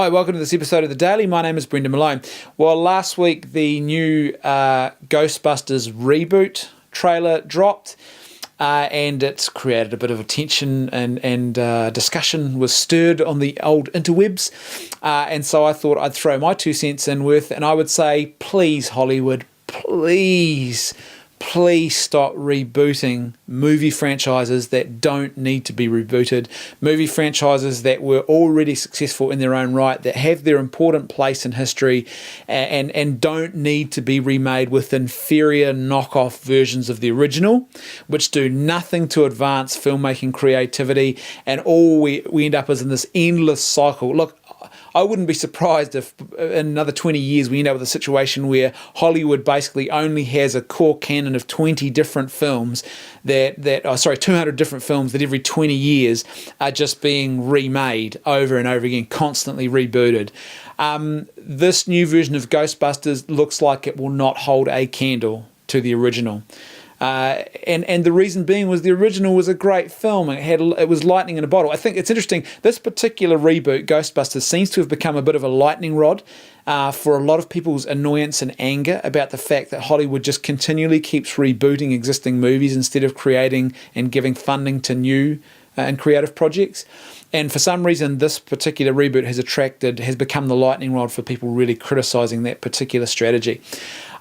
Hi, welcome to this episode of The Daily. My name is Brendan Malone. Well, last week the new Ghostbusters reboot trailer dropped and it's created a bit of attention and discussion was stirred on the old interwebs. And so I thought I'd throw my 2 cents in with, and I would say, please, Hollywood, please stop rebooting movie franchises that don't need to be rebooted, movie franchises that were already successful in their own right, that have their important place in history and don't need to be remade with inferior knockoff versions of the original, which do nothing to advance filmmaking creativity, and all we end up is in this endless cycle. Look, I wouldn't be surprised if in another 20 years we end up with a situation where Hollywood basically only has a core canon of 20 different films 200 different films that every 20 years are just being remade over and over again, constantly rebooted. This new version of Ghostbusters looks like it will not hold a candle to the original. And the reason being was the original was a great film. It was lightning in a bottle. I think it's interesting. This particular reboot, Ghostbusters, seems to have become a bit of a lightning rod for a lot of people's annoyance and anger about the fact that Hollywood just continually keeps rebooting existing movies instead of creating and giving funding to new and creative projects. And for some reason, this particular reboot has become the lightning rod for people really criticising that particular strategy.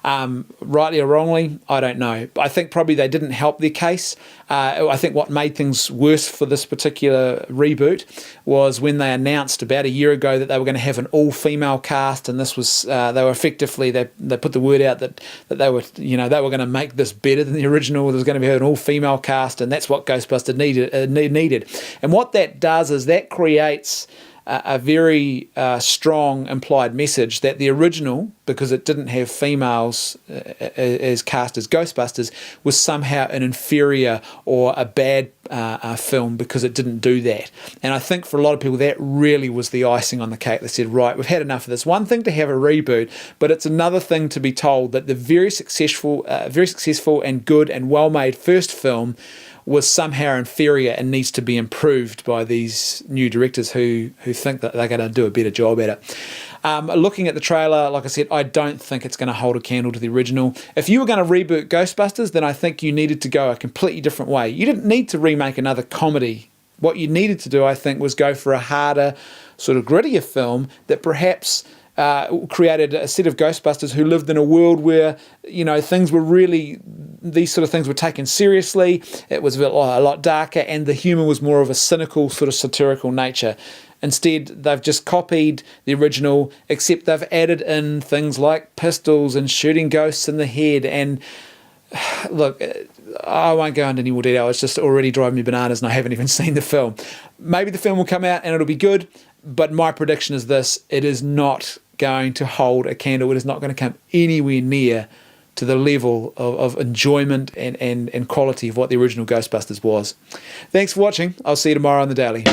Rightly or wrongly, I don't know. I think probably they didn't help their case. I think what made things worse for this particular reboot was when they announced about a year ago that they were going to have an all-female cast, and this was they were effectively they put the word out that they were going to make this better than the original. There was going to be an all-female cast, and that's what Ghostbusters needed. And what that does is that creates a very strong implied message that the original, because it didn't have females as cast as Ghostbusters, was somehow an inferior or a bad film because it didn't do that. And I think for a lot of people that really was the icing on the cake. They said, right, we've had enough of this. One thing to have a reboot, but it's another thing to be told that the very successful and good and well-made first film was somehow inferior and needs to be improved by these new directors who think that they're going to do a better job at it. Looking at the trailer, like I said, I don't think it's going to hold a candle to the original. If you were going to reboot Ghostbusters, then I think you needed to go a completely different way. You didn't need to remake another comedy. What you needed to do, I think, was go for a harder, sort of grittier film that perhaps created a set of Ghostbusters who lived in a world where, things were really, these sort of things were taken seriously. It was a lot darker, and the humour was more of a cynical, sort of satirical nature. Instead, they've just copied the original, except they've added in things like pistols and shooting ghosts in the head. And look, I won't go into any more detail. It's just already driving me bananas, and I haven't even seen the film. Maybe the film will come out and it'll be good, but my prediction is this: it is not going to hold a candle. It is not going to come anywhere near to the level of enjoyment and quality of what the original Ghostbusters was. Thanks for watching. I'll see you tomorrow on The Daily.